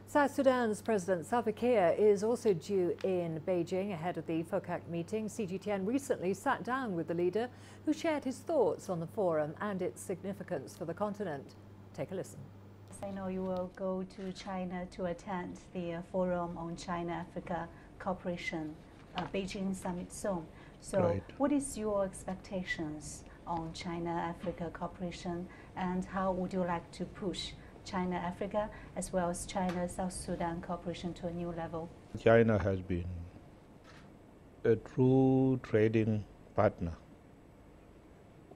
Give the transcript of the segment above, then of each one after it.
South Sudan's President Salva Kiir is also due in Beijing ahead of the FOCAC meeting. CGTN recently sat down with the leader, who shared his thoughts on the forum and its significance for the continent. Take a listen. I know you will go to China to attend the Forum on China-Africa Cooperation Beijing Summit soon. So Right. What is your expectations on China-Africa cooperation, and how would you like to push China-Africa as well as China-South Sudan cooperation to a new level? China has been a true trading partner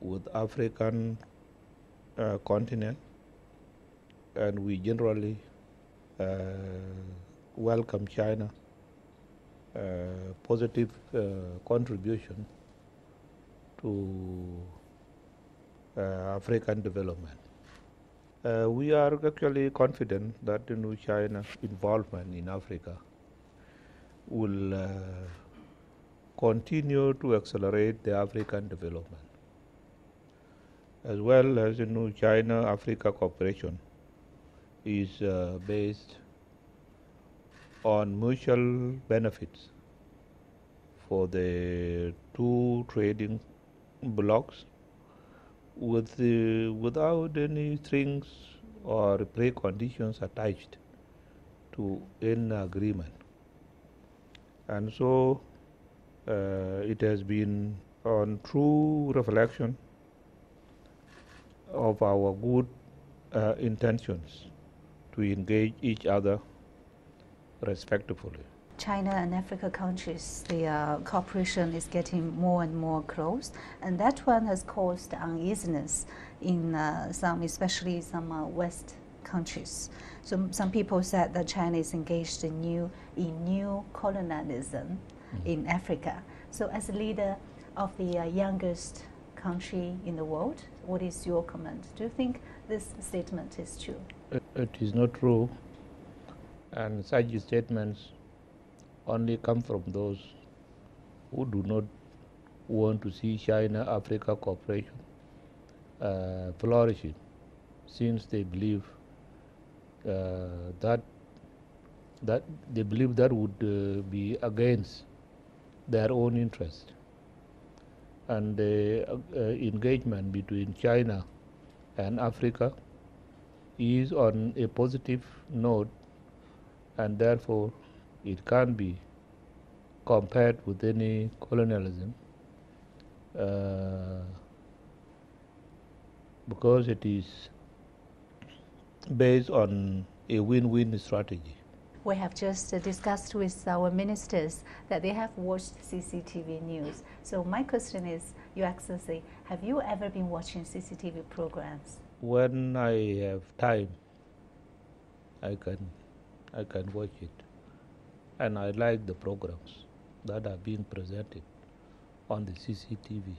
with African continent, and we generally welcome China positive contribution to African development. We are actually confident that China's involvement in Africa will continue to accelerate the African development, as well as China-Africa cooperation is based on mutual benefits for the two trading blocs, without any strings or preconditions attached to any agreement. And so it has been on true reflection of our good intentions to engage each other respectfully. China and Africa countries, the cooperation is getting more and more close, and that one has caused uneasiness in especially some West countries. So some people said that China is engaged in new colonialism in Africa. So as a leader of the youngest country in the world, what is your comment? Do you think this statement is true? It is not true, and such statements only come from those who do not want to see China-Africa cooperation flourishing, since they believe that would be against their own interest. And the engagement between China and Africa is on a positive note, and therefore it can't be compared with any colonialism, because it is based on a win-win strategy. We have just discussed with our ministers that they have watched CCTV news. So my question is, Your Excellency, have you ever been watching CCTV programs? When I have time, I can watch it, and I like the programs that are being presented on the CCTV.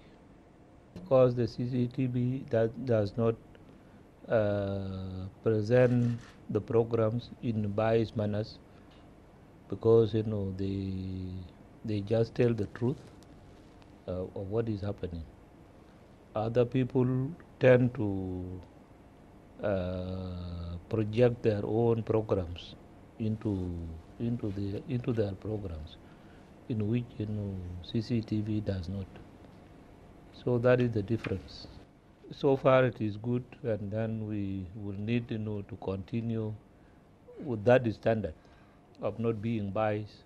Of course, the CCTV does not present the programs in biased manners, because they just tell the truth of what is happening. Other people tend to project their own programs into their programs, in which CCTV does not. So that is the difference. So far it is good, and then we will need to continue with that standard of not being biased,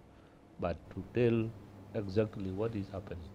but to tell exactly what is happening.